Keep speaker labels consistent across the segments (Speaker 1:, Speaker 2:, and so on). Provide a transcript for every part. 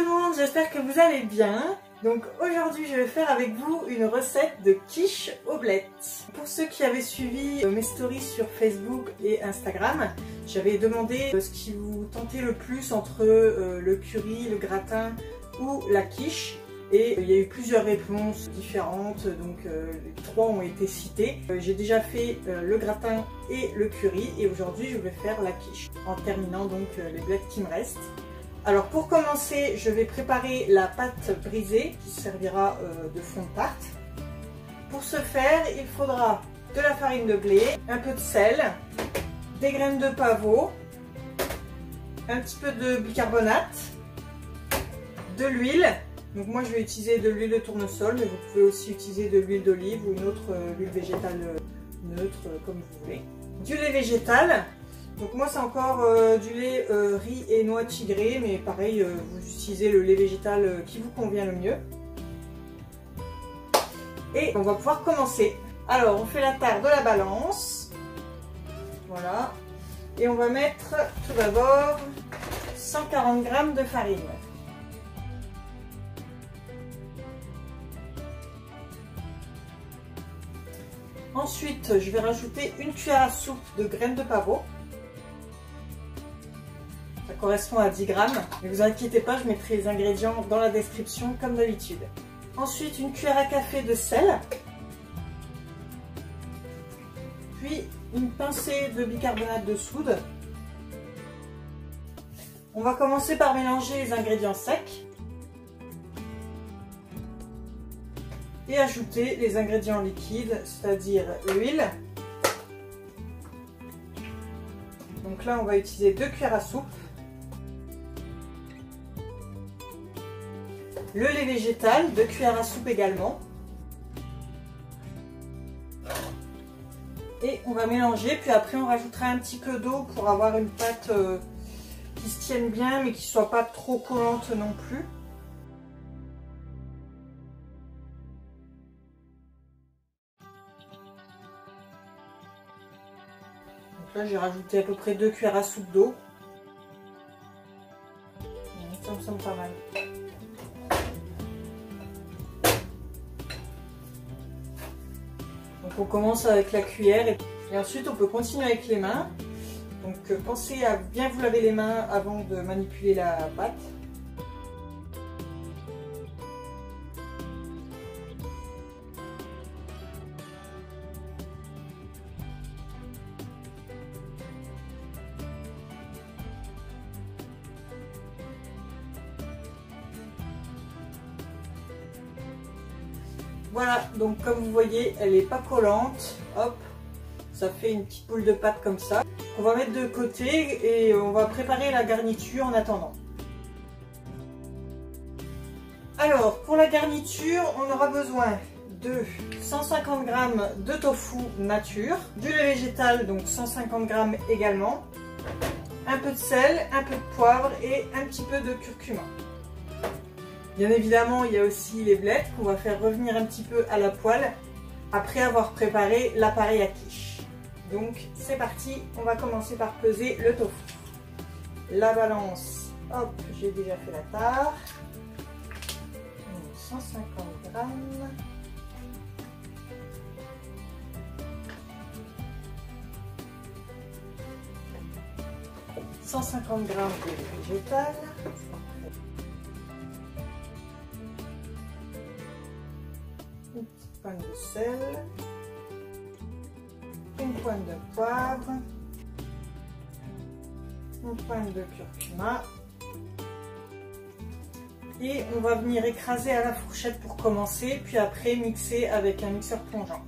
Speaker 1: le monde, j'espère que vous allez bien. Donc aujourd'hui je vais faire avec vous une recette de quiche aux blettes. Pour ceux qui avaient suivi mes stories sur Facebook et Instagram, j'avais demandé ce qui vous tentait le plus entre le curry, le gratin ou la quiche. Et il y a eu plusieurs réponses différentes, donc les trois ont été citées. J'ai déjà fait le gratin et le curry et aujourd'hui je vais faire la quiche en terminant donc les blettes qui me restent. Alors pour commencer, je vais préparer la pâte brisée qui servira de fond de tarte. Pour ce faire, il faudra de la farine de blé, un peu de sel, des graines de pavot, un petit peu de bicarbonate, de l'huile. Donc moi je vais utiliser de l'huile de tournesol, mais vous pouvez aussi utiliser de l'huile d'olive ou une autre huile végétale neutre comme vous voulez. Du lait végétal. Donc moi c'est encore du lait riz et noix tigrée, mais pareil vous utilisez le lait végétal qui vous convient le mieux. Et on va pouvoir commencer. Alors on fait la tare de la balance. Voilà. Et on va mettre tout d'abord 140 g de farine. Ensuite, je vais rajouter une cuillère à soupe de graines de pavot. Ça correspond à 10 g. Ne vous inquiétez pas, je mettrai les ingrédients dans la description comme d'habitude. Ensuite, une cuillère à café de sel. Puis, une pincée de bicarbonate de soude. On va commencer par mélanger les ingrédients secs. Et ajouter les ingrédients liquides, c'est-à-dire l'huile. Donc là, on va utiliser 2 cuillères à soupe. Le lait végétal, 2 cuillères à soupe également. Et on va mélanger, puis après on rajoutera un petit peu d'eau pour avoir une pâte qui se tienne bien, mais qui ne soit pas trop collante non plus. Là, j'ai rajouté à peu près 2 cuillères à soupe d'eau. Ça me semble pas mal. Donc on commence avec la cuillère et ensuite on peut continuer avec les mains. Donc pensez à bien vous laver les mains avant de manipuler la pâte. Voilà, donc comme vous voyez, elle n'est pas collante. Hop, ça fait une petite boule de pâte comme ça. On va mettre de côté et on va préparer la garniture en attendant. Alors, pour la garniture, on aura besoin de 150 g de tofu nature, du lait végétal, donc 150 g également, un peu de sel, un peu de poivre et un petit peu de curcuma. Bien évidemment, il y a aussi les blettes qu'on va faire revenir un petit peu à la poêle après avoir préparé l'appareil à quiche. Donc c'est parti, on va commencer par peser le tofu. La balance, hop, j'ai déjà fait la tare. 150 g. 150 g de végétal. Une petite pointe de sel, une pointe de poivre, une pointe de curcuma et on va venir écraser à la fourchette pour commencer, puis après mixer avec un mixeur plongeant.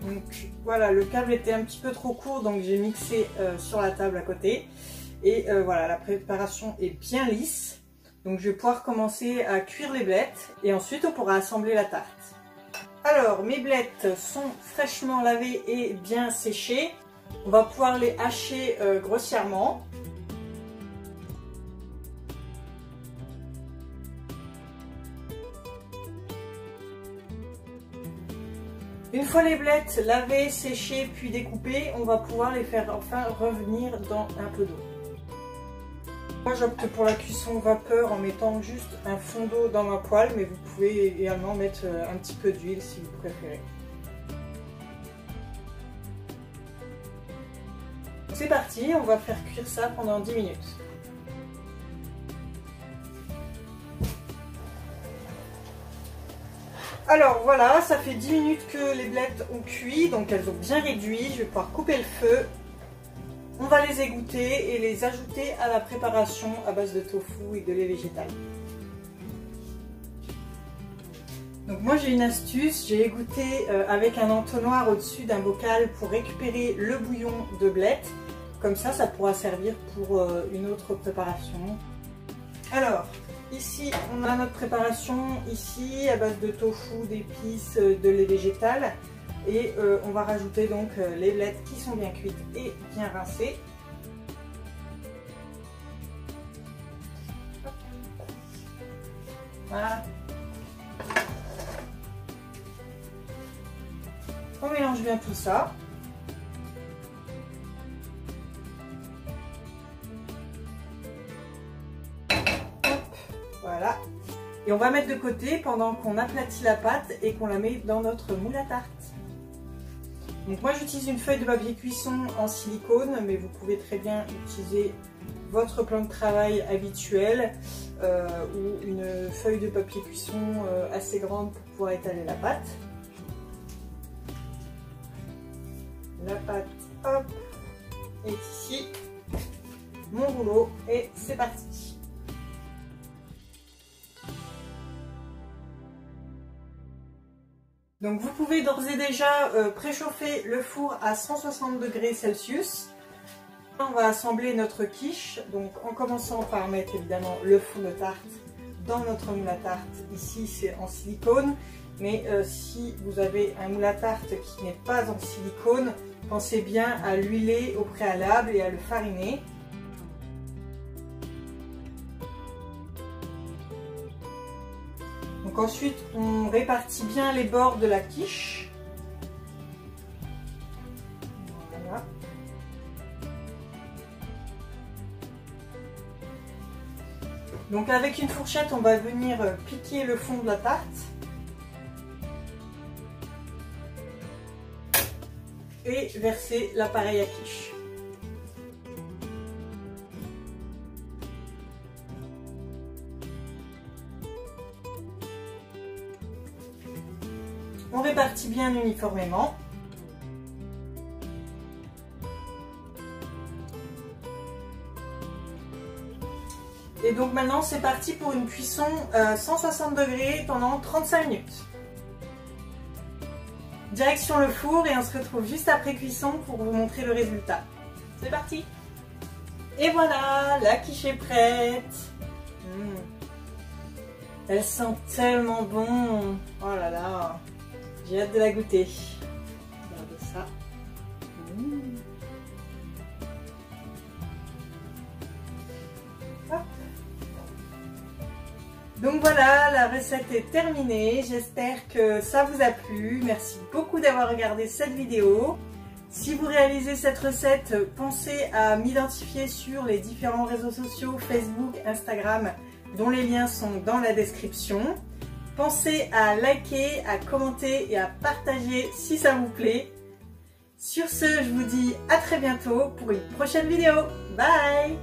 Speaker 1: Donc voilà, le câble était un petit peu trop court, donc j'ai mixé sur la table à côté. Et voilà, la préparation est bien lisse. Donc je vais pouvoir commencer à cuire les blettes et ensuite on pourra assembler la tarte. Alors mes blettes sont fraîchement lavées et bien séchées. On va pouvoir les hacher grossièrement. Une fois les blettes lavées, séchées puis découpées, on va pouvoir les faire enfin revenir dans un peu d'eau. Moi j'opte pour la cuisson vapeur en mettant juste un fond d'eau dans ma poêle, mais vous pouvez également mettre un petit peu d'huile si vous préférez. C'est parti, on va faire cuire ça pendant 10 minutes. Alors voilà, ça fait 10 minutes que les blettes ont cuit, donc elles ont bien réduit. Je vais pouvoir couper le feu. On va les égoutter et les ajouter à la préparation à base de tofu et de lait végétal. Donc moi j'ai une astuce, j'ai égoutté avec un entonnoir au-dessus d'un bocal pour récupérer le bouillon de blettes. Comme ça, ça pourra servir pour une autre préparation. Alors, ici on a notre préparation ici à base de tofu, d'épices, de lait végétal. Et on va rajouter donc les blettes qui sont bien cuites et bien rincées. Voilà. On mélange bien tout ça. Hop, voilà. Et on va mettre de côté pendant qu'on aplatit la pâte et qu'on la met dans notre moule à tarte. Donc moi j'utilise une feuille de papier cuisson en silicone, mais vous pouvez très bien utiliser votre plan de travail habituel ou une feuille de papier cuisson assez grande pour pouvoir étaler la pâte. La pâte, hop, est ici, mon rouleau et c'est parti. Donc vous pouvez d'ores et déjà préchauffer le four à 160 degrés Celsius. On va assembler notre quiche, donc en commençant par mettre évidemment le fond de tarte dans notre moule à tarte. Ici c'est en silicone, mais si vous avez un moule à tarte qui n'est pas en silicone, pensez bien à l'huiler au préalable et à le fariner. Donc ensuite, on répartit bien les bords de la quiche. Voilà. Donc avec une fourchette, on va venir piquer le fond de la tarte. Et verser l'appareil à quiche. On répartit bien uniformément. Et donc maintenant c'est parti pour une cuisson 160 degrés pendant 35 minutes. Direction le four et on se retrouve juste après cuisson pour vous montrer le résultat. C'est parti! Et voilà, la quiche est prête. Elle sent tellement bon. Oh là là, j'ai hâte de la goûter. Regardez ça. Hop. Donc voilà, la recette est terminée. J'espère que ça vous a plu. Merci beaucoup d'avoir regardé cette vidéo. Si vous réalisez cette recette, pensez à m'identifier sur les différents réseaux sociaux, Facebook, Instagram, dont les liens sont dans la description. Pensez à liker, à commenter et à partager si ça vous plaît. Sur ce, je vous dis à très bientôt pour une prochaine vidéo. Bye!